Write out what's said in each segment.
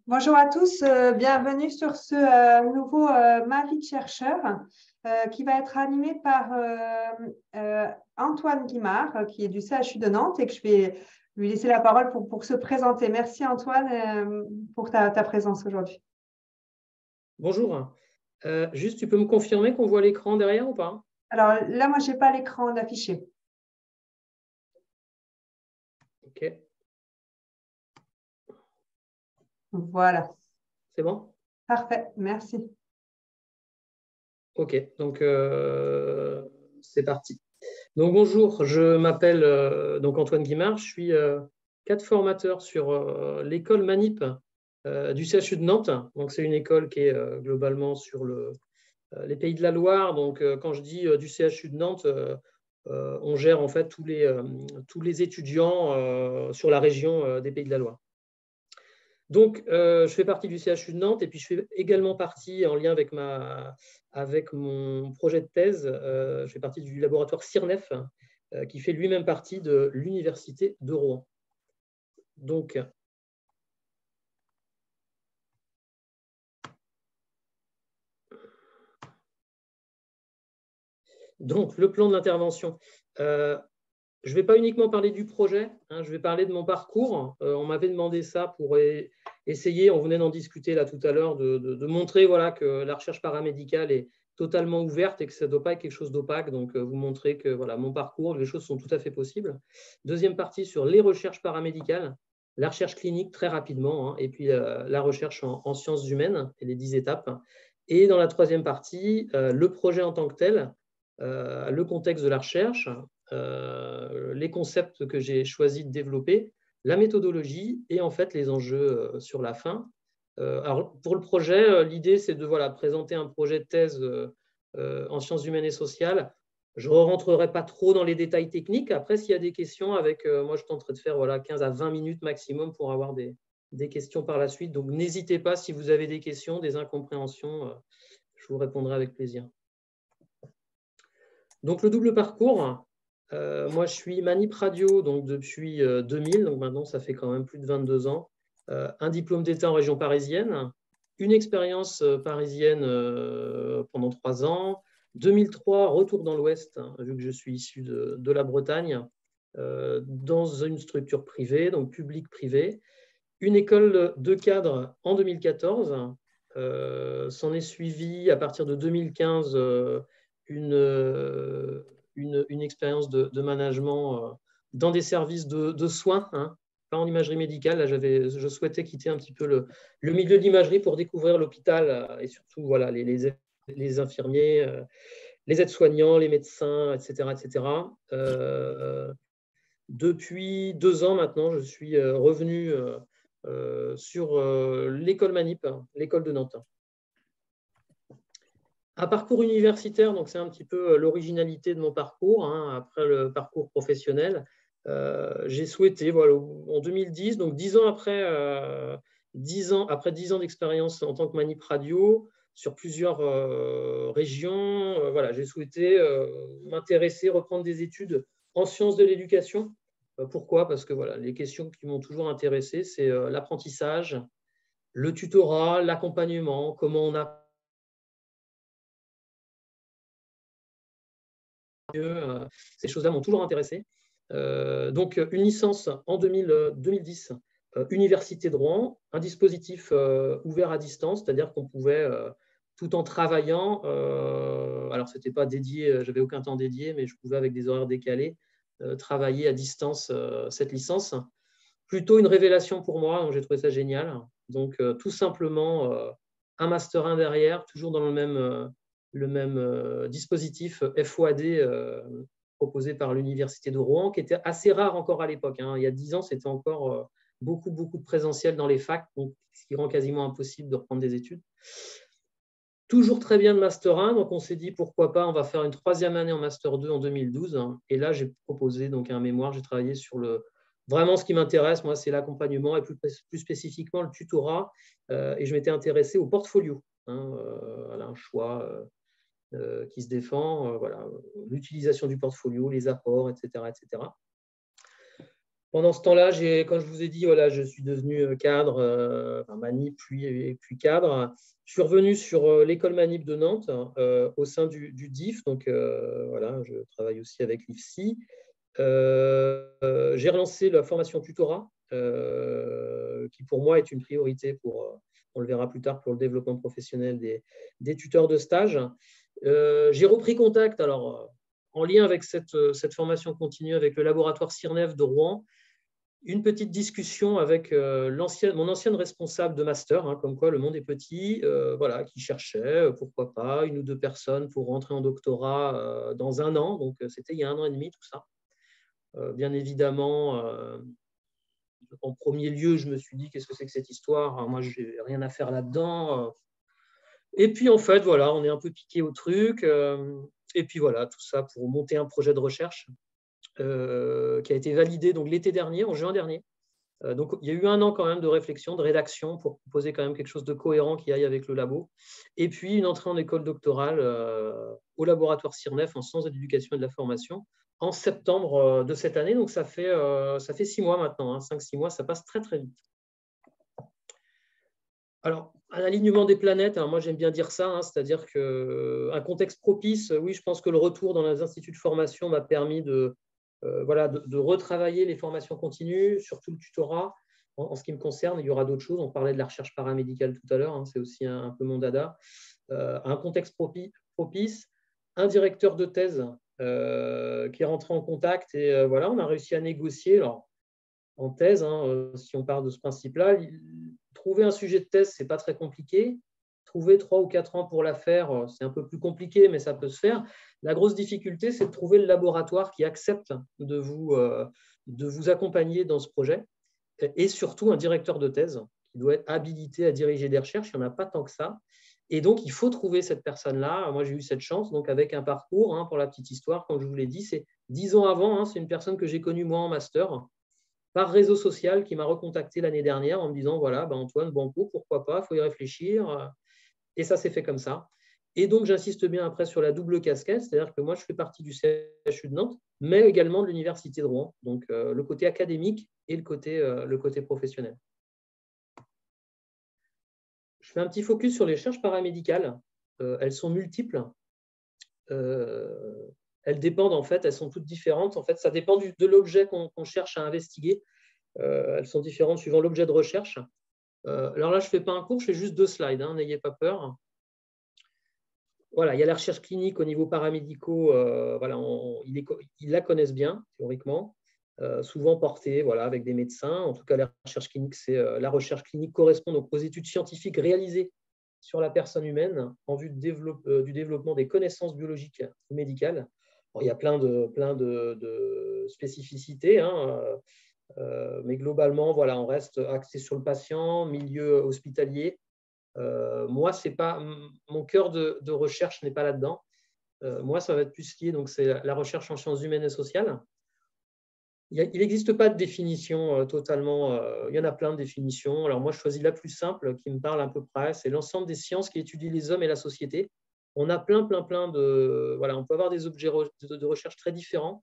Bonjour à tous, bienvenue sur ce nouveau Ma vie de chercheur qui va être animé par Antoine Guimard, qui est du CHU de Nantes et que je vais lui laisser la parole pour se présenter. Merci Antoine pour ta présence aujourd'hui. Bonjour. Juste, tu peux me confirmer qu'on voit l'écran derrière ou pas? Alors là, moi, je n'ai pas l'écran d'affiché. Ok, Voilà, c'est bon? parfait, merci. Ok, donc c'est parti. Donc bonjour, je m'appelle donc Antoine Guimard, je suis cadre formateur sur l'école Manip du CHU de Nantes. Donc c'est une école qui est globalement sur les Pays de la Loire. Donc quand je dis du CHU de Nantes, on gère en fait tous les étudiants sur la région des Pays de la Loire. Donc, je fais partie du CHU de Nantes et puis je fais également partie, en lien avec mon projet de thèse, je fais partie du laboratoire CIRNEF, qui fait lui-même partie de l'Université de Rouen. Donc, le plan de l'intervention. Je ne vais pas uniquement parler du projet, hein, je vais parler de mon parcours. On m'avait demandé ça pour essayer, on venait d'en discuter là tout à l'heure, de montrer voilà, que la recherche paramédicale est totalement ouverte et que ça ne doit pas être quelque chose d'opaque. Donc, vous montrer que voilà, mon parcours, les choses sont tout à fait possibles. Deuxième partie sur les recherches paramédicales, la recherche clinique très rapidement, hein, et puis la recherche en sciences humaines et les 10 étapes. Et dans la troisième partie, le projet en tant que tel, le contexte de la recherche, les concepts que j'ai choisi de développer, la méthodologie et en fait les enjeux sur la fin. Alors, pour le projet, l'idée c'est de voilà, présenter un projet de thèse en sciences humaines et sociales. Je ne rentrerai pas trop dans les détails techniques. Après, s'il y a des questions, moi je tenterai de faire voilà, 15 à 20 minutes maximum pour avoir des questions par la suite. Donc n'hésitez pas si vous avez des questions, des incompréhensions, je vous répondrai avec plaisir. Donc, le double parcours, moi, je suis Manip Radio donc, depuis 2000, donc maintenant, ça fait quand même plus de 22 ans. Un diplôme d'État en région parisienne, une expérience parisienne pendant 3 ans. 2003, retour dans l'Ouest, hein, vu que je suis issu de la Bretagne, dans une structure privée, donc publique-privée. Une école de cadre en 2014. S'en est suivi à partir de 2015 une expérience de management dans des services de soins, hein, pas en imagerie médicale. Là, je souhaitais quitter un petit peu le milieu de l'imagerie pour découvrir l'hôpital et surtout voilà, les infirmiers, les aides-soignants, les médecins, etc. etc. Depuis 2 ans maintenant, je suis revenu sur l'école Manip, l'école de Nantes. Un parcours universitaire, donc c'est un petit peu l'originalité de mon parcours, hein, après le parcours professionnel. J'ai souhaité, voilà, en 2010, donc 10 ans après, 10 ans d'expérience en tant que Manip Radio, sur plusieurs régions, voilà, j'ai souhaité m'intéresser, reprendre des études en sciences de l'éducation. Pourquoi? Parce que voilà, les questions qui m'ont toujours intéressé, c'est l'apprentissage, le tutorat, l'accompagnement, comment on a ces choses-là m'ont toujours intéressé. Donc, une licence en 2010, Université de Rouen, un dispositif ouvert à distance, c'est-à-dire qu'on pouvait, tout en travaillant, alors ce n'était pas dédié, j'avais aucun temps dédié, mais je pouvais, avec des horaires décalés, travailler à distance cette licence. Plutôt une révélation pour moi, donc j'ai trouvé ça génial. Donc, tout simplement, un Master 1 derrière, toujours dans le même dispositif FOAD proposé par l'Université de Rouen, qui était assez rare encore à l'époque, hein. Il y a 10 ans, c'était encore beaucoup de présentiel dans les facs, donc, ce qui rend quasiment impossible de reprendre des études. Toujours très bien de Master 1, donc on s'est dit pourquoi pas, on va faire une 3e année en Master 2 en 2012. Hein, et là, j'ai proposé donc un mémoire, j'ai travaillé sur vraiment ce qui m'intéresse, moi, c'est l'accompagnement et plus spécifiquement le tutorat. Et je m'étais intéressé au portfolio, hein, voilà, un choix qui se défend, voilà, l'utilisation du portfolio, les apports, etc., etc. Pendant ce temps-là, quand je vous ai dit, voilà, je suis devenu cadre, manip, puis cadre, je suis revenu sur l'école manip de Nantes au sein du DIF. Donc, voilà, je travaille aussi avec l'IFSI. J'ai relancé la formation tutorat, qui pour moi est une priorité on le verra plus tard, pour le développement professionnel des tuteurs de stage. J'ai repris contact, alors, en lien avec cette formation continue, avec le laboratoire CIRNEF de Rouen, une petite discussion avec mon ancienne responsable de master, hein, comme quoi le monde est petit, voilà, qui cherchait, pourquoi pas, 1 ou 2 personnes pour rentrer en doctorat dans 1 an. Donc, c'était il y a 1 an et demi, tout ça. Bien évidemment, en premier lieu, je me suis dit, qu'est-ce que c'est que cette histoire? Moi, je n'ai rien à faire là-dedans. Et puis, en fait, voilà, on est un peu piqué au truc. Et puis, voilà, tout ça pour monter un projet de recherche qui a été validé donc, l'été dernier, en juin dernier. Donc, il y a eu 1 an quand même de réflexion, de rédaction pour proposer quand même quelque chose de cohérent qui aille avec le labo. Et puis, une entrée en école doctorale au laboratoire CIRNEF en sciences de l'éducation et de la formation en septembre de cette année. Donc, ça fait 6 mois maintenant, hein, 5-6 mois, ça passe très, très vite. Alors, un alignement des planètes, alors moi j'aime bien dire ça, hein, c'est-à-dire qu'un contexte propice, oui, je pense que le retour dans les instituts de formation m'a permis voilà, de retravailler les formations continues, surtout le tutorat. En ce qui me concerne, il y aura d'autres choses. On parlait de la recherche paramédicale tout à l'heure, hein, c'est aussi un peu mon dada. Un contexte propice, un directeur de thèse qui est rentré en contact et voilà, on a réussi à négocier. Alors, en thèse, hein, si on part de ce principe-là, trouver un sujet de thèse, ce n'est pas très compliqué. Trouver 3 ou 4 ans pour la faire, c'est un peu plus compliqué, mais ça peut se faire. La grosse difficulté, c'est de trouver le laboratoire qui accepte de vous accompagner dans ce projet et surtout un directeur de thèse qui doit être habilité à diriger des recherches. Il n'y en a pas tant que ça. Et donc, il faut trouver cette personne-là. Moi, j'ai eu cette chance, donc avec un parcours, hein, pour la petite histoire, comme je vous l'ai dit, c'est 10 ans avant. Hein, c'est une personne que j'ai connue, moi, en master, par réseau social, qui m'a recontacté l'année dernière en me disant, voilà, ben Antoine, banco, pourquoi pas, il faut y réfléchir. Et ça s'est fait comme ça. Et donc, j'insiste bien après sur la double casquette, c'est-à-dire que moi, je fais partie du CHU de Nantes, mais également de l'Université de Rouen, donc le côté académique et le côté professionnel. Je fais un petit focus sur les recherches paramédicales. Elles sont multiples. Elles dépendent, en fait, elles sont toutes différentes. En fait, ça dépend de l'objet qu'on cherche à investiguer. Elles sont différentes suivant l'objet de recherche. Alors là, je ne fais pas un cours, je fais juste 2 slides, hein, n'ayez pas peur. Voilà, il y a la recherche clinique au niveau paramédicaux, voilà, ils la connaissent bien, théoriquement, souvent portée, voilà, avec des médecins. En tout cas, la recherche clinique, la recherche clinique correspond donc aux études scientifiques réalisées sur la personne humaine en vue du développement des connaissances biologiques ou médicales. Bon, il y a plein de spécificités, hein, mais globalement, voilà, on reste axé sur le patient, milieu hospitalier. Moi, c'est pas mon cœur de recherche n'est pas là-dedans. Moi, ça va être plus lié, donc c'est la recherche en sciences humaines et sociales. Il n'existe pas de définition totalement. Il y en a plein de définitions. Alors moi, je choisis la plus simple qui me parle à peu près. C'est l'ensemble des sciences qui étudient les hommes et la société. On a plein de. Voilà, on peut avoir des objets de recherche très différents.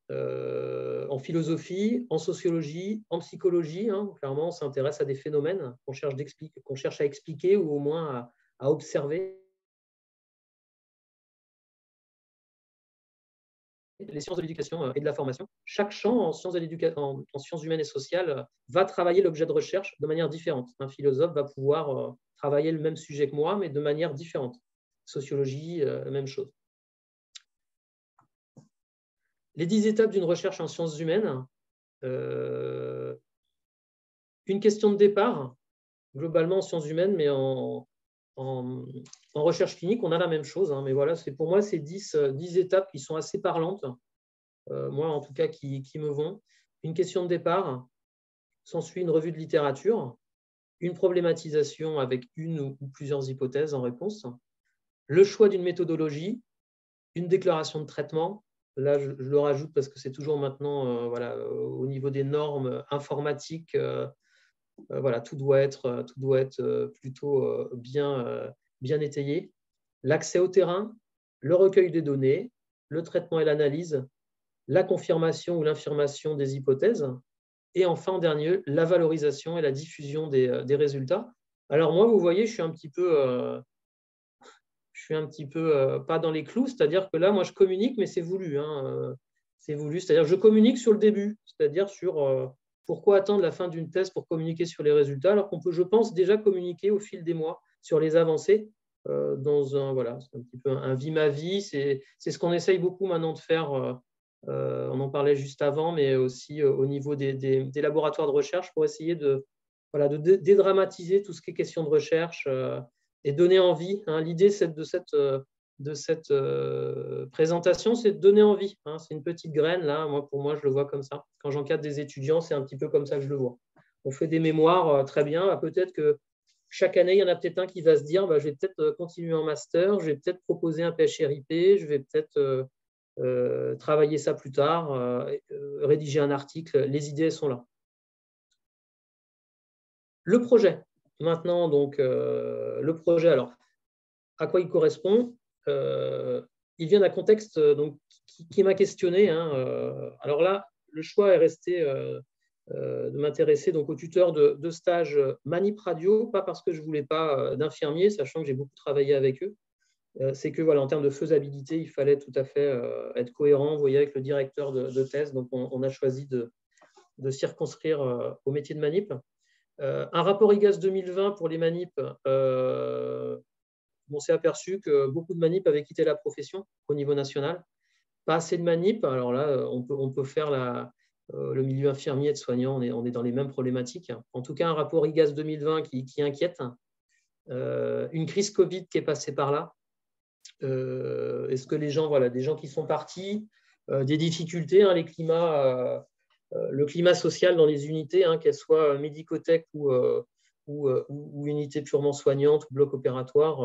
En philosophie, en sociologie, en psychologie. Hein, clairement, on s'intéresse à des phénomènes qu'on cherche à expliquer ou au moins à observer. Les sciences de l'éducation et de la formation. Chaque champ en sciences humaines et sociales va travailler l'objet de recherche de manière différente. Un philosophe va pouvoir travailler le même sujet que moi, mais de manière différente. Sociologie, même chose. Les 10 étapes d'une recherche en sciences humaines. Une question de départ, globalement en sciences humaines, mais en recherche clinique, on a la même chose. Hein, mais voilà, pour moi, c'est 10 étapes qui sont assez parlantes. Moi, en tout cas, qui me vont. Une question de départ, s'ensuit une revue de littérature, une problématisation avec une ou plusieurs hypothèses en réponse, le choix d'une méthodologie, une déclaration de traitement. Là, je le rajoute parce que c'est toujours maintenant, voilà, au niveau des normes informatiques, voilà, tout doit être plutôt bien étayé. L'accès au terrain, le recueil des données, le traitement et l'analyse, la confirmation ou l'infirmation des hypothèses, Et enfin, en dernier lieu, la valorisation et la diffusion des résultats. Alors moi, vous voyez, je suis un petit peu pas dans les clous, c'est-à-dire que là, moi, je communique, mais c'est voulu. C'est voulu, c'est-à-dire que je communique sur le début, c'est-à-dire sur pourquoi attendre la fin d'une thèse pour communiquer sur les résultats, alors qu'on peut, je pense, déjà communiquer au fil des mois sur les avancées voilà, c'est un petit peu un vie ma vie. C'est ce qu'on essaye beaucoup maintenant de faire. On en parlait juste avant, mais aussi au niveau des laboratoires de recherche pour essayer de dédramatiser tout ce qui est question de recherche et donner envie. L'idée de cette présentation, c'est de donner envie. C'est une petite graine, là. Pour moi, je le vois comme ça. Quand j'encadre des étudiants, c'est un petit peu comme ça que je le vois. On fait des mémoires, très bien. Peut-être que chaque année, il y en a peut-être un qui va se dire je vais peut-être continuer en master, je vais peut-être proposer un PhRIP, je vais peut-être travailler ça plus tard, rédiger un article. Les idées sont là. Le projet, maintenant, donc, le projet, alors, à quoi il correspond il vient d'un contexte donc, qui m'a questionné. Alors là, le choix est resté de m'intéresser donc aux tuteurs de stage Manip Radio, pas parce que je ne voulais pas d'infirmiers, sachant que j'ai beaucoup travaillé avec eux. C'est que voilà, en termes de faisabilité, il fallait tout à fait être cohérent, vous voyez, avec le directeur de thèse. Donc, on a choisi de circonscrire au métier de Manip. Un rapport IGAS 2020 pour les manips, on s'est aperçu que beaucoup de manips avaient quitté la profession au niveau national. Pas assez de manips. Alors là, on peut faire le milieu infirmier, de soignant, on est dans les mêmes problématiques. En tout cas, un rapport IGAS 2020 qui inquiète. Une crise Covid qui est passée par là. Est-ce que les gens, voilà, des gens qui sont partis, des difficultés, les climats, le climat social dans les unités, qu'elles soient médicothèques ou unités purement soignantes ou bloc opératoire,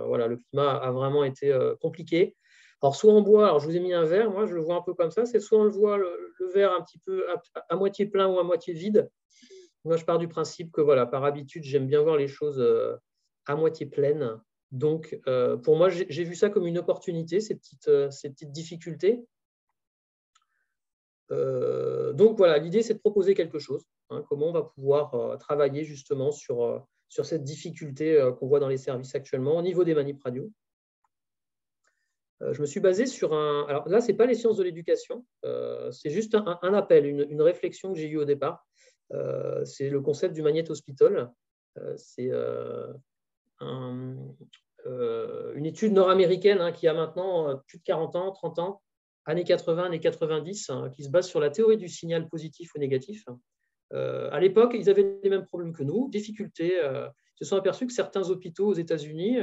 voilà, le climat a vraiment été compliqué. Alors, soit on boit, alors je vous ai mis un verre, moi je le vois un peu comme ça, c'est soit on le voit le verre un petit peu à moitié plein ou à moitié vide. Moi, je pars du principe que, voilà, par habitude, j'aime bien voir les choses à moitié pleines. Donc, pour moi, j'ai vu ça comme une opportunité, ces petites difficultés. Donc, voilà, l'idée, c'est de proposer quelque chose. Comment on va pouvoir travailler justement sur cette difficulté qu'on voit dans les services actuellement au niveau des manips radio. Je me suis basé sur un… Alors là, ce n'est pas les sciences de l'éducation, c'est juste un appel, une réflexion que j'ai eue au départ. C'est le concept du magnétospitol. C'est une étude nord-américaine qui a maintenant plus de 40 ans, 30 ans, années 80, années 90, qui se base sur la théorie du signal positif ou négatif. À l'époque, ils avaient les mêmes problèmes que nous, difficultés. Ils se sont aperçus que certains hôpitaux aux États-Unis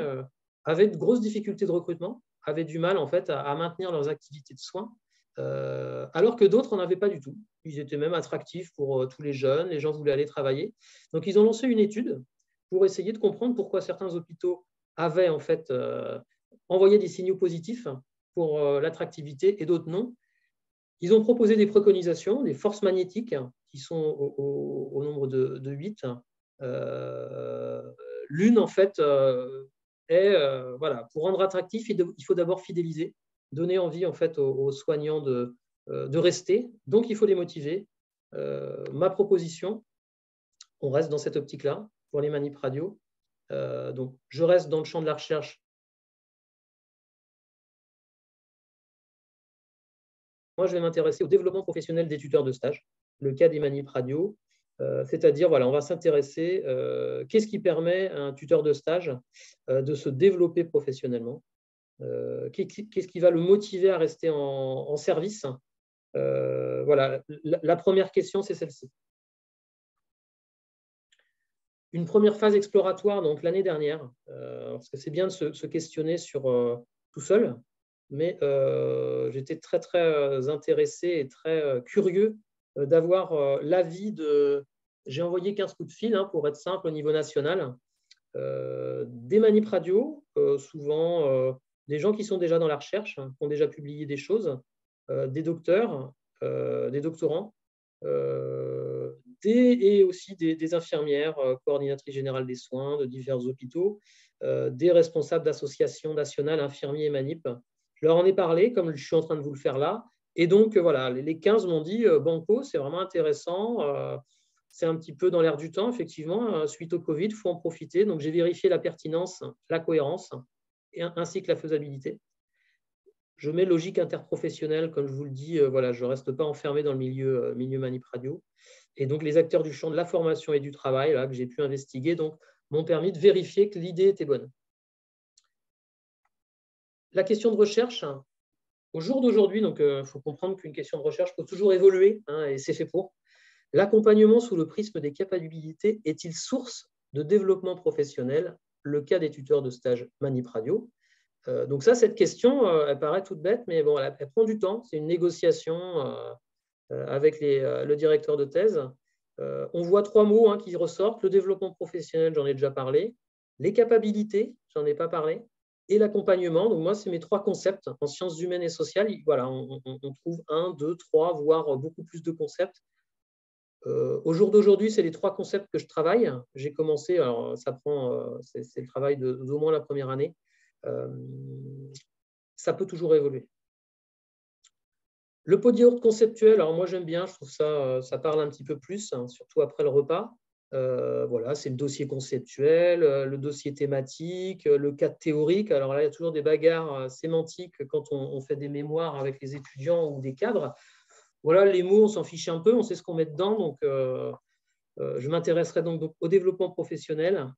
avaient de grosses difficultés de recrutement, avaient du mal en fait à maintenir leurs activités de soins, alors que d'autres n'en avaient pas du tout. Ils étaient même attractifs pour tous les jeunes, les gens voulaient aller travailler. Donc, ils ont lancé une étude pour essayer de comprendre pourquoi certains hôpitaux avaient en fait envoyé des signaux positifs pour l'attractivité et d'autres non. Ils ont proposé des préconisations, des forces magnétiques qui sont au nombre de 8. L'une, en fait, est, voilà, pour rendre attractif, il faut d'abord fidéliser, donner envie en fait, aux soignants de rester. Donc, il faut les motiver. Ma proposition, on reste dans cette optique-là pour les manips radio. Donc, je reste dans le champ de la recherche. Moi, je vais m'intéresser au développement professionnel des tuteurs de stage, le cas des manips radio. C'est-à-dire, voilà, on va s'intéresser qu'est-ce qui permet à un tuteur de stage de se développer professionnellement, qu'est-ce qui va le motiver à rester en service. Voilà, la première question, c'est celle-ci. Une première phase exploratoire, donc l'année dernière, parce que c'est bien de se questionner sur tout seul, mais j'étais très, très intéressé et très curieux d'avoir l'avis de… J'ai envoyé 15 coups de fil, pour être simple, au niveau national, des manips radio, souvent des gens qui sont déjà dans la recherche, qui ont déjà publié des choses, des docteurs, des doctorants, et aussi des infirmières, coordinatrices générales des soins de divers hôpitaux, des responsables d'associations nationales infirmiers et manip. Je leur en ai parlé, comme je suis en train de vous le faire là, Et donc, voilà, les 15 m'ont dit Banco, c'est vraiment intéressant. C'est un petit peu dans l'air du temps, effectivement. Suite au Covid, il faut en profiter. Donc, j'ai vérifié la pertinence, la cohérence, ainsi que la faisabilité. Je mets logique interprofessionnelle, comme je vous le dis, voilà, je ne reste pas enfermé dans le milieu Manip Radio. Et donc, les acteurs du champ de la formation et du travail, là, que j'ai pu investiguer, m'ont permis de vérifier que l'idée était bonne. La question de recherche, au jour d'aujourd'hui, donc il faut comprendre qu'une question de recherche peut toujours évoluer, hein, et c'est fait pour. L'accompagnement sous le prisme des capacité est-il source de développement professionnel? Le cas des tuteurs de stage Manip Radio. Donc ça, cette question, elle paraît toute bête, mais bon, elle prend du temps. C'est une négociation avec le directeur de thèse. On voit 3 mots, hein, qui ressortent. Le développement professionnel, j'en ai déjà parlé. Les capacités, j'en ai pas parlé. Et l'accompagnement. Donc moi, c'est mes 3 concepts en sciences humaines et sociales. Voilà, on trouve 1, 2, 3, voire beaucoup plus de concepts. Au jour d'aujourd'hui, c'est les 3 concepts que je travaille. J'ai commencé, alors ça prend, c'est le travail d'au moins la première année. Ça peut toujours évoluer. Le pot de yaourt conceptuel, alors moi j'aime bien, je trouve ça parle un petit peu plus, hein, surtout après le repas. Voilà, c'est le dossier conceptuel, le dossier thématique, le cadre théorique. Alors là, il y a toujours des bagarres sémantiques quand on fait des mémoires avec les étudiants ou des cadres. Voilà, les mots, on s'en fiche un peu, on sait ce qu'on met dedans. Donc, je m'intéresserai donc au développement professionnel,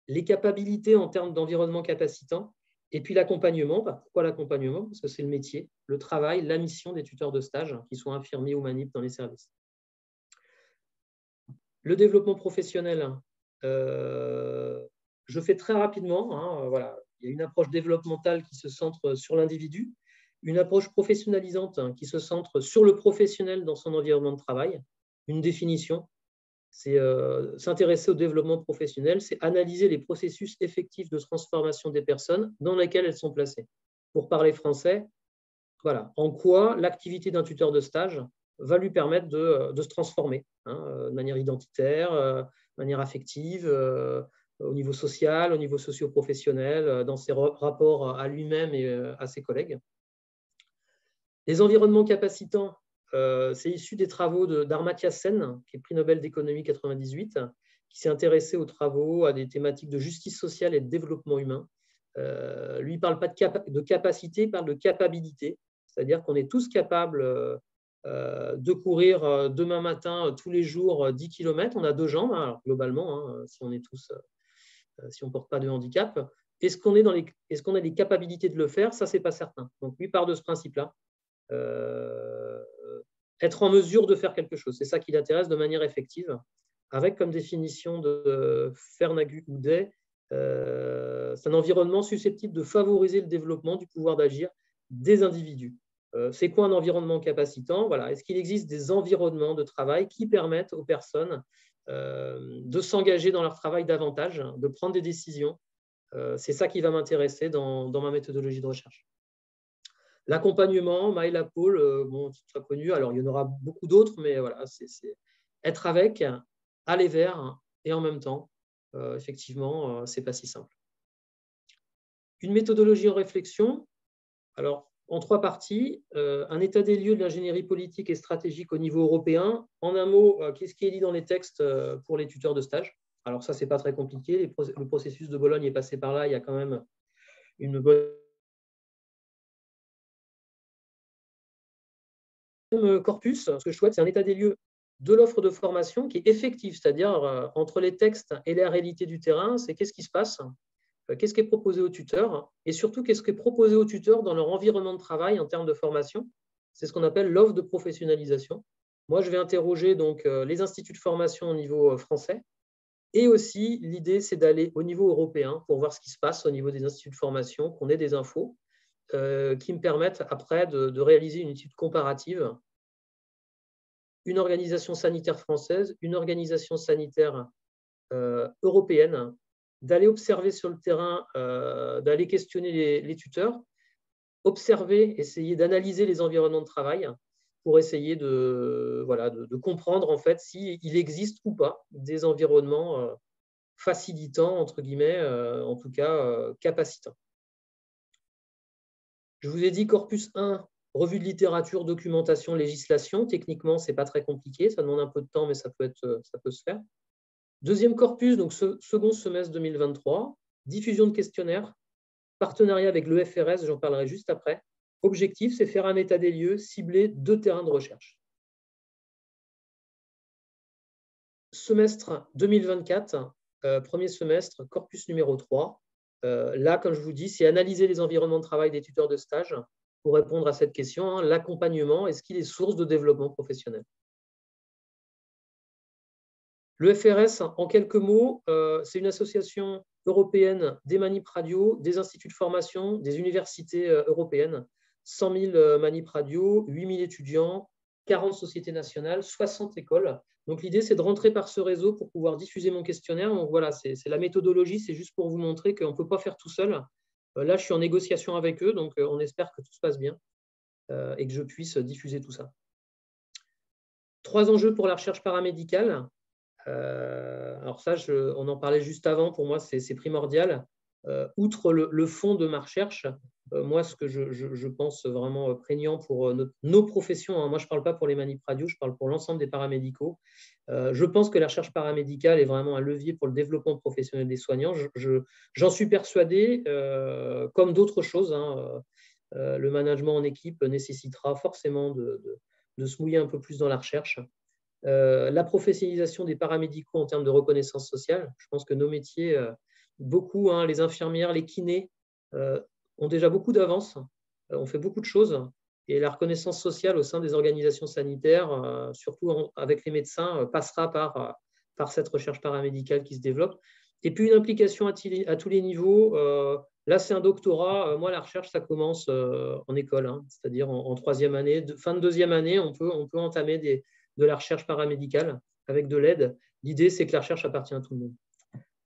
les capacités en termes d'environnement capacitant, et puis l'accompagnement. Pourquoi l'accompagnement? Parce que c'est le métier, le travail, la mission des tuteurs de stage, qui sont infirmiers ou manip dans les services. Le développement professionnel, je fais très rapidement. Hein, voilà. Il y a une approche développementale qui se centre sur l'individu, une approche professionnalisante qui se centre sur le professionnel dans son environnement de travail, une définition. C'est s'intéresser au développement professionnel, c'est analyser les processus effectifs de transformation des personnes dans lesquelles elles sont placées. Pour parler français, voilà, en quoi l'activité d'un tuteur de stage va lui permettre de se transformer, hein, de manière identitaire, de manière affective, au niveau social, au niveau socio-professionnel, dans ses rapports à lui-même et à ses collègues. Les environnements capacitants, c'est issu des travaux d'Amartya Sen, qui est prix Nobel d'économie 98, qui s'est intéressé aux travaux, à des thématiques de justice sociale et de développement humain. Lui, il ne parle pas de capacité, il parle de capacité, c'est-à-dire qu'on est tous capables de courir demain matin, tous les jours, 10 km. On a 2 jambes, hein, alors, globalement, hein, si on est tous, si on ne porte pas de handicap. Est-ce qu'on a les capacités de le faire? Ça, ce n'est pas certain. Donc, lui part de ce principe-là. Être en mesure de faire quelque chose. C'est ça qui l'intéresse de manière effective, avec comme définition de Fernagu-Houdet, c'est un environnement susceptible de favoriser le développement du pouvoir d'agir des individus. C'est quoi un environnement capacitant? Voilà. Est-ce qu'il existe des environnements de travail qui permettent aux personnes de s'engager dans leur travail davantage, de prendre des décisions? C'est ça qui va m'intéresser dans ma méthodologie de recherche. L'accompagnement, Maëla Paul, bon, c'est très connu. Alors, il y en aura beaucoup d'autres, mais voilà, c'est être avec, aller vers, et en même temps, effectivement, ce n'est pas si simple. Une méthodologie en réflexion, alors, en 3 parties. Un état des lieux de l'ingénierie politique et stratégique au niveau européen. En un mot, qu'est-ce qui est dit dans les textes pour les tuteurs de stage? Alors, ça, ce n'est pas très compliqué. Le processus de Bologne est passé par là. Il y a quand même une bonne corpus. Ce que je souhaite, c'est un état des lieux de l'offre de formation qui est effective, c'est-à-dire entre les textes et la réalité du terrain, c'est qu'est-ce qui se passe, qu'est-ce qui est proposé aux tuteurs, et surtout qu'est-ce qui est proposé aux tuteurs dans leur environnement de travail en termes de formation. C'est ce qu'on appelle l'offre de professionnalisation. Moi, je vais interroger donc les instituts de formation au niveau français, et aussi l'idée, c'est d'aller au niveau européen pour voir ce qui se passe au niveau des instituts de formation, qu'on ait des infos qui me permettent après de réaliser une étude comparative. Une organisation sanitaire française, une organisation sanitaire européenne, d'aller observer sur le terrain, d'aller questionner les tuteurs, observer, essayer d'analyser les environnements de travail pour essayer de comprendre en fait s'il existe ou pas des environnements facilitants, entre guillemets, en tout cas capacitants. Je vous ai dit corpus 1, revue de littérature, documentation, législation. Techniquement, ce n'est pas très compliqué. Ça demande un peu de temps, mais ça peut se faire. Deuxième corpus, donc second semestre 2023, diffusion de questionnaires, partenariat avec l'EFRS, j'en parlerai juste après. Objectif, c'est faire un état des lieux, cibler 2 terrains de recherche. Semestre 2024, premier semestre, corpus numéro 3. Là, comme je vous dis, c'est analyser les environnements de travail des tuteurs de stage pour répondre à cette question, hein, l'accompagnement, est-ce qu'il est source de développement professionnel? Le FRS, en quelques mots, c'est une association européenne des manip radio, des instituts de formation, des universités européennes, 100 000 manip radio, 8 000 étudiants, 40 sociétés nationales, 60 écoles. Donc l'idée, c'est de rentrer par ce réseau pour pouvoir diffuser mon questionnaire. Donc voilà, c'est la méthodologie, c'est juste pour vous montrer qu'on ne peut pas faire tout seul. Là, je suis en négociation avec eux, donc on espère que tout se passe bien et que je puisse diffuser tout ça. 3 enjeux pour la recherche paramédicale. Alors ça, on en parlait juste avant, pour moi, c'est primordial. Outre le fond de ma recherche, moi, ce que je pense vraiment prégnant pour nos professions, hein, moi, je ne parle pas pour les manip radio, je parle pour l'ensemble des paramédicaux. Je pense que la recherche paramédicale est vraiment un levier pour le développement professionnel des soignants. J'en suis persuadé, comme d'autres choses, hein, le management en équipe nécessitera forcément de se mouiller un peu plus dans la recherche. La professionnalisation des paramédicaux en termes de reconnaissance sociale. Je pense que nos métiers, beaucoup, hein, les infirmières, les kinés, ont déjà beaucoup d'avance. On fait beaucoup de choses. Et la reconnaissance sociale au sein des organisations sanitaires, surtout avec les médecins, passera par cette recherche paramédicale qui se développe. Et puis, une implication à tous les niveaux. Là, c'est un doctorat. Moi, la recherche, ça commence en école, hein, c'est-à-dire en 3e année. Fin de 2e année, on peut entamer de la recherche paramédicale avec de l'aide. L'idée, c'est que la recherche appartient à tout le monde.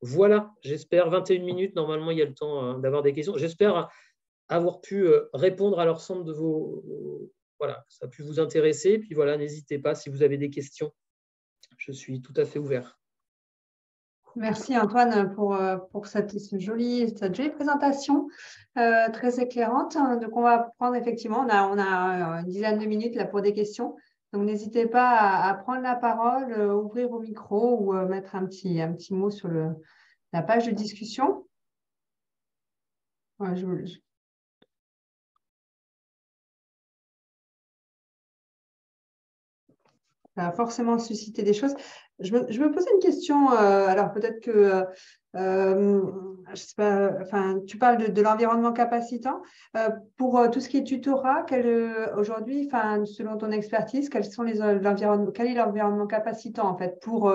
Voilà, j'espère 21 minutes. Normalement, il y a le temps d'avoir des questions. J'espère avoir pu répondre à l'ensemble de vos... Voilà, ça a pu vous intéresser. Puis voilà, n'hésitez pas si vous avez des questions. Je suis tout à fait ouvert. Merci Antoine pour cette jolie présentation très éclairante. Donc, on va prendre effectivement, on a une dizaine de minutes là pour des questions. Donc, n'hésitez pas à prendre la parole, ouvrir au micro ou mettre un petit mot sur la page de discussion. Ouais, ça va forcément susciter des choses. Je me posais une question. Alors, peut-être que je sais pas, enfin, tu parles de l'environnement capacitant. Pour tout ce qui est tutorat, aujourd'hui, enfin, selon ton expertise, quel est l'environnement capacitant en fait pour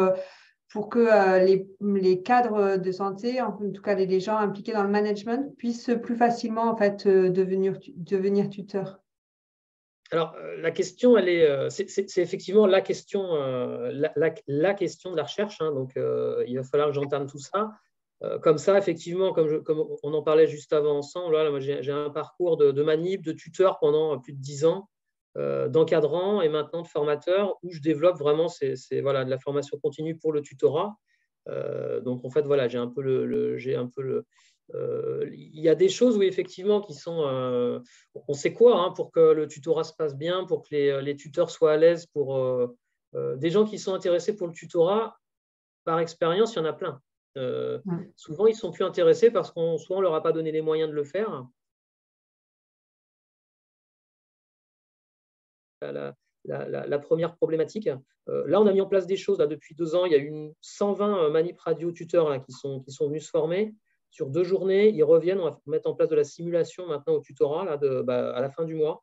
que les cadres de santé, en tout cas les gens impliqués dans le management, puissent plus facilement en fait devenir tuteurs? Alors, la question, c'est effectivement la question, la question de la recherche. Hein, donc, il va falloir que j'entame tout ça. Comme ça, effectivement, comme on en parlait juste avant ensemble, là, moi, j'ai un parcours de manip, de tuteur pendant plus de 10 ans, d'encadrant et maintenant de formateur, où je développe vraiment voilà, de la formation continue pour le tutorat. Donc, en fait, voilà, j'ai un peu il y a des choses, oui, effectivement, qui sont... on sait quoi, hein, pour que le tutorat se passe bien, pour que les tuteurs soient à l'aise, pour des gens qui sont intéressés pour le tutorat, par expérience, il y en a plein. Souvent, ils ne sont plus intéressés parce qu'on ne leur a pas donné les moyens de le faire. La première problématique. Là, on a mis en place des choses. Là, depuis 2 ans, il y a eu 120 manip radio tuteurs là, qui sont venus se former. Sur 2 journées, ils reviennent. On va mettre en place de la simulation maintenant au tutorat là, à la fin du mois.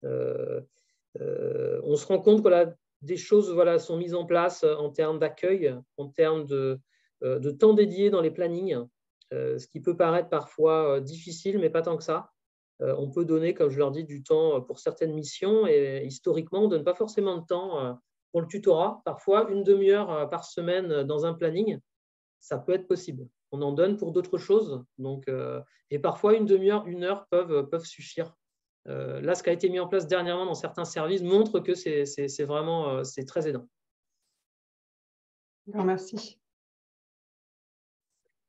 On se rend compte que là, des choses voilà, sont mises en place en termes d'accueil, en termes de temps dédié dans les plannings, ce qui peut paraître parfois difficile, mais pas tant que ça. On peut donner, comme je leur dis, du temps pour certaines missions et historiquement, on ne donne pas forcément de temps pour le tutorat. Parfois, une demi-heure par semaine dans un planning, ça peut être possible. On en donne pour d'autres choses. Donc, et parfois, une demi-heure, 1 heure peuvent suffire. Là, ce qui a été mis en place dernièrement dans certains services montre que c'est vraiment c'est très aidant. Merci.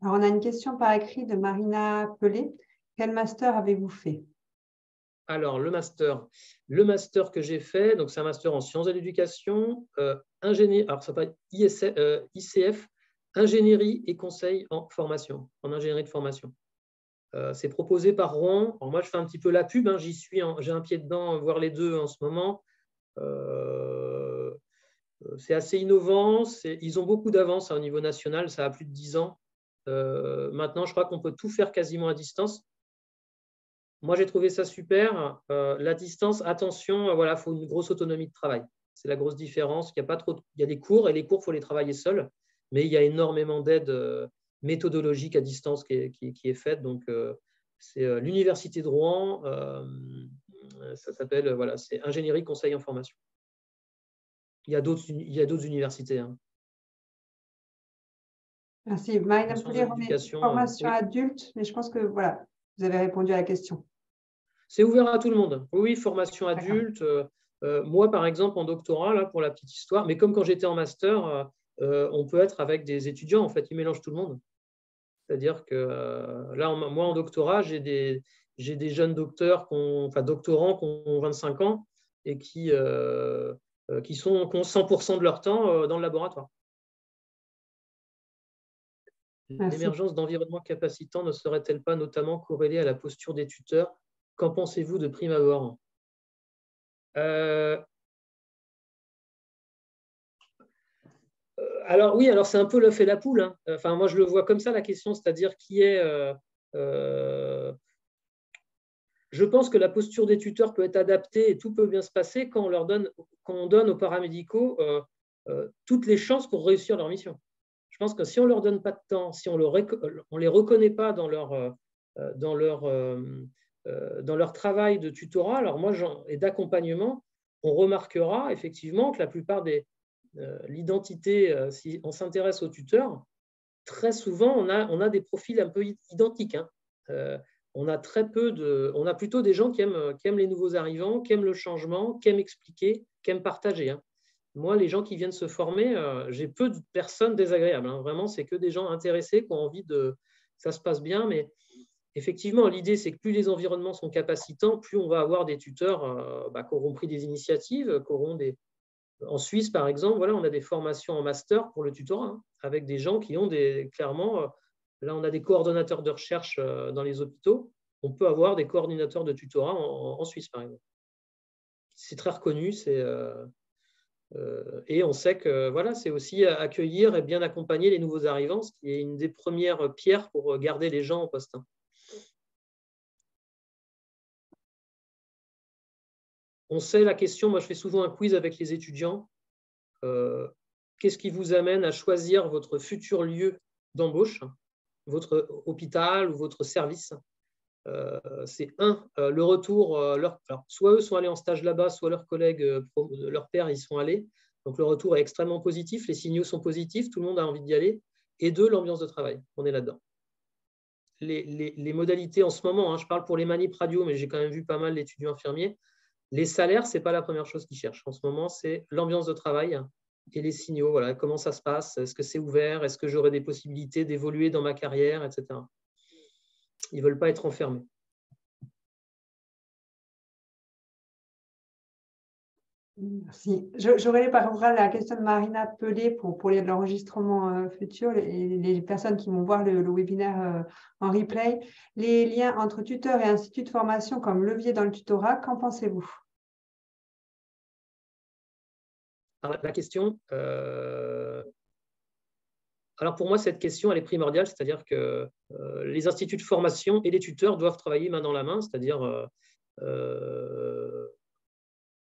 Alors, on a une question par écrit de Marina Pelé. Quel master avez-vous fait? Alors, le master que j'ai fait, donc c'est un master en sciences de l'éducation, ingénierie, alors ça s'appelle ICF, ingénierie et conseil en formation, en ingénierie de formation. C'est proposé par Rouen. Alors moi, je fais un petit peu la pub, hein, j'y suis, j'ai un pied dedans, voire les deux en ce moment. C'est assez innovant, ils ont beaucoup d'avance au niveau national, ça a plus de 10 ans. Maintenant, je crois qu'on peut tout faire quasiment à distance. Moi, j'ai trouvé ça super. La distance, attention, voilà, il faut une grosse autonomie de travail. C'est la grosse différence. Il y a des cours et les cours, il faut les travailler seuls, mais il y a énormément d'aide méthodologique à distance qui est faite. Donc, c'est l'Université de Rouen, ça s'appelle, voilà, c'est ingénierie conseil en formation. Il y a d'autres universités. Hein. Merci. Marina Pelé, formation oui. adulte, mais je pense que voilà, vous avez répondu à la question. C'est ouvert à tout le monde. Oui, formation adulte. Moi, par exemple, en doctorat, là, pour la petite histoire, mais comme quand j'étais en master, on peut être avec des étudiants. En fait, ils mélangent tout le monde. C'est-à-dire que là, moi, en doctorat, j'ai des jeunes docteurs, doctorants qui ont 25 ans et qui ont 100% de leur temps dans le laboratoire. L'émergence d'environnements capacitants ne serait-elle pas notamment corrélée à la posture des tuteurs? Qu'en pensez-vous de prime abord? Alors oui, alors c'est un peu l'œuf et la poule. Hein. Enfin, moi, je le vois comme ça, la question, c'est-à-dire qui est… je pense que la posture des tuteurs peut être adaptée et tout peut bien se passer quand on donne aux paramédicaux toutes les chances pour réussir leur mission. Je pense que si on ne leur donne pas de temps, si on ne les reconnaît pas dans leur travail de tutorat et d'accompagnement, on remarquera effectivement que la plupart l'identité, si on s'intéresse aux tuteurs, très souvent, on a des profils un peu identiques. Hein. On a plutôt des gens qui aiment les nouveaux arrivants, qui aiment le changement, qui aiment expliquer, qui aiment partager. Hein. Moi, les gens qui viennent se former, j'ai peu de personnes désagréables. Hein. Vraiment, c'est que des gens intéressés qui ont envie que ça se passe bien. Mais effectivement, l'idée, c'est que plus les environnements sont capacitants, plus on va avoir des tuteurs qui auront pris des initiatives, En Suisse, par exemple, voilà, on a des formations en master pour le tutorat, hein, avec des gens qui ont clairement, là, on a des coordonnateurs de recherche dans les hôpitaux. On peut avoir des coordinateurs de tutorat en Suisse, par exemple. C'est très reconnu, et on sait que voilà, c'est aussi accueillir et bien accompagner les nouveaux arrivants, ce qui est une des premières pierres pour garder les gens en poste. Hein. On sait la question, moi je fais souvent un quiz avec les étudiants. Qu'est-ce qui vous amène à choisir votre futur lieu d'embauche, votre hôpital ou votre service? C'est le retour. Alors, soit eux sont allés en stage là-bas, soit leurs collègues, leurs pairs, y sont allés. Donc le retour est extrêmement positif, les signaux sont positifs, tout le monde a envie d'y aller. Et deux, l'ambiance de travail, on est là-dedans. Les modalités en ce moment, hein, je parle pour les manips radio, mais j'ai quand même vu pas mal d'étudiants infirmiers. Les salaires, ce n'est pas la première chose qu'ils cherchent. En ce moment, c'est l'ambiance de travail et les signaux. Voilà, comment ça se passe? Est-ce que c'est ouvert? Est-ce que j'aurai des possibilités d'évoluer dans ma carrière, etc. Ils ne veulent pas être enfermés. Merci. J'aurais par exemple la question de Marina Pelé pour l'enregistrement futur et les personnes qui vont voir le webinaire en replay. Les liens entre tuteurs et instituts de formation comme levier dans le tutorat, qu'en pensez-vous? Alors, la question… Alors pour moi, cette question, elle est primordiale, c'est-à-dire que les instituts de formation et les tuteurs doivent travailler main dans la main, c'est-à-dire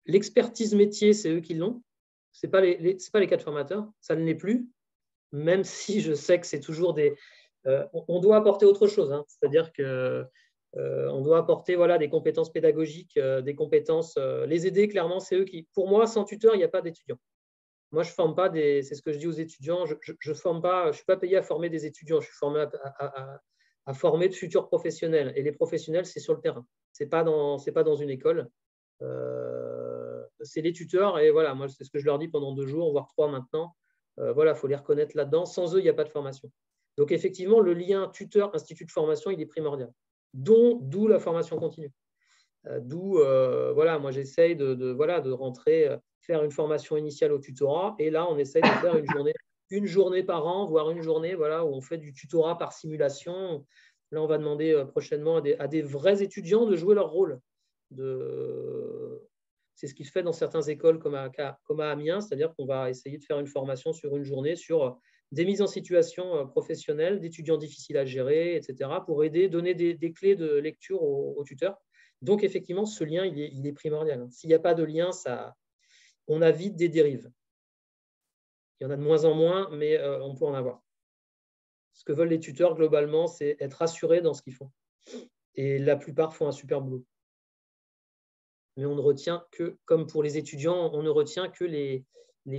l'expertise métier, c'est eux qui l'ont. Ce n'est pas les cadres formateurs, ça ne l'est plus, même si je sais que c'est toujours on doit apporter autre chose, hein, c'est-à-dire qu'on doit apporter des compétences pédagogiques, des compétences, les aider, clairement, c'est eux qui… Pour moi, sans tuteur, il n'y a pas d'étudiants. Moi, je ne forme pas c'est ce que je dis aux étudiants, je forme pas, je ne suis pas payé à former des étudiants, je suis formé à former de futurs professionnels. Et les professionnels, c'est sur le terrain. Ce n'est pas dans une école. C'est les tuteurs. Et voilà, moi, c'est ce que je leur dis pendant 2 jours, voire 3 maintenant. Voilà, il faut les reconnaître là-dedans. Sans eux, il n'y a pas de formation. Donc, effectivement, le lien tuteur-institut de formation, il est primordial. D'où la formation continue. D'où, voilà, moi, j'essaye de rentrer, faire une formation initiale au tutorat. Et là, on essaye de faire une journée par an, voire une journée, voilà, où on fait du tutorat par simulation. Là, on va demander prochainement à des vrais étudiants de jouer leur rôle. C'est ce qui se fait dans certaines écoles comme à Amiens, c'est-à-dire qu'on va essayer de faire une formation sur une journée sur des mises en situation professionnelle, d'étudiants difficiles à gérer, etc., pour aider, donner des clés de lecture aux tuteurs. Donc, effectivement, ce lien, il est primordial. S'il n'y a pas de lien, on a vite des dérives. Il y en a de moins en moins, mais on peut en avoir. Ce que veulent les tuteurs, globalement, c'est être rassurés dans ce qu'ils font. Et la plupart font un super boulot. Mais on ne retient que, comme pour les étudiants, on ne retient que les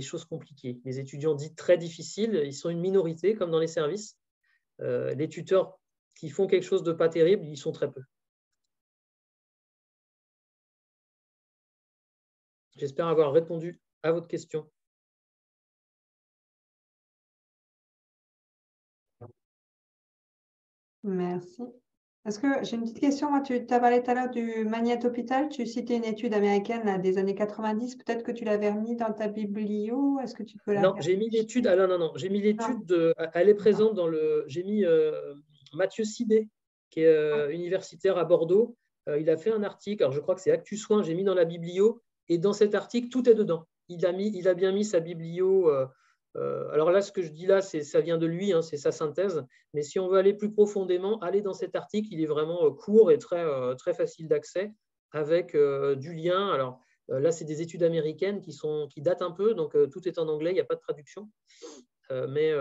choses compliquées. Les étudiants dits très difficiles, ils sont une minorité, comme dans les services. Les tuteurs qui font quelque chose de pas terrible, ils sont très peu. J'espère avoir répondu à votre question. Merci. Est-ce que j'ai une petite question? Moi, tu as parlé tout à l'heure du magnétopédale. Tu citais une étude américaine là, des années 90. Peut-être que tu l'avais remis dans ta biblio. Est-ce que tu peux la Non, faire? j'ai mis l'étude. Ah non, j'ai mis l'étude. Elle est présente dans le. J'ai mis Mathieu Sibé, qui est universitaire à Bordeaux. Il a fait un article. Alors, je crois que c'est Actu Soin. J'ai mis dans la biblio. Et dans cet article, tout est dedans. Il a bien mis sa biblio. Alors là, ce que je dis là, ça vient de lui, hein, c'est sa synthèse. Mais si on veut aller plus profondément, aller dans cet article. Il est vraiment court et très facile d'accès, avec du lien. Alors là, c'est des études américaines qui datent un peu, donc tout est en anglais, il n'y a pas de traduction. Mais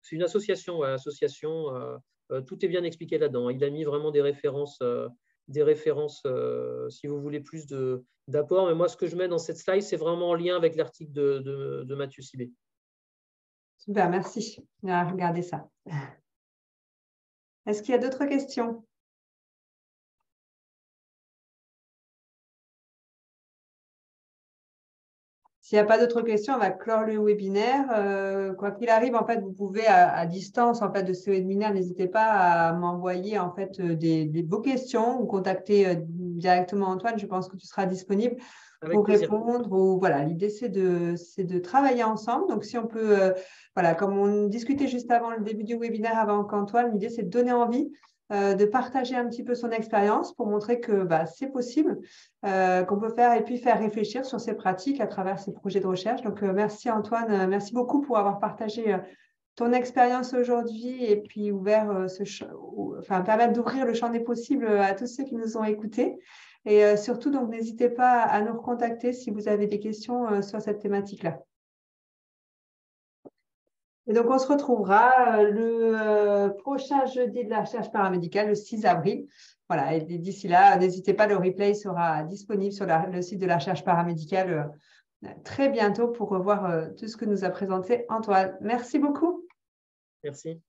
c'est une association. Ouais, tout est bien expliqué là-dedans. Il a mis vraiment des références, si vous voulez plus d'apport. Mais moi, ce que je mets dans cette slide, c'est vraiment en lien avec l'article de Mathieu Sibé. Super, merci. On va regarder ça. Est-ce qu'il y a d'autres questions? S'il n'y a pas d'autres questions, on va clore le webinaire. Quoi qu'il arrive, en fait, vous pouvez à distance en fait, de ce webinaire, n'hésitez pas à m'envoyer en fait, vos questions ou contacter directement Antoine. Je pense que tu seras disponible pour répondre. Ou, voilà, l'idée, c'est de travailler ensemble. Donc, si on peut, voilà, comme on discutait juste avant le début du webinaire, avant qu'Antoine, l'idée, c'est de donner envie. De partager un petit peu son expérience pour montrer que c'est possible, qu'on peut faire et puis faire réfléchir sur ces pratiques à travers ces projets de recherche. Donc, merci Antoine, merci beaucoup pour avoir partagé ton expérience aujourd'hui et puis permettre d'ouvrir le champ des possibles à tous ceux qui nous ont écoutés. Et surtout, donc, n'hésitez pas à nous recontacter si vous avez des questions sur cette thématique-là. Et donc, on se retrouvera le prochain jeudi de la recherche paramédicale, le 6 avril. Voilà, et d'ici là, n'hésitez pas, le replay sera disponible sur le site de la recherche paramédicale très bientôt pour revoir tout ce que nous a présenté Antoine. Merci beaucoup. Merci.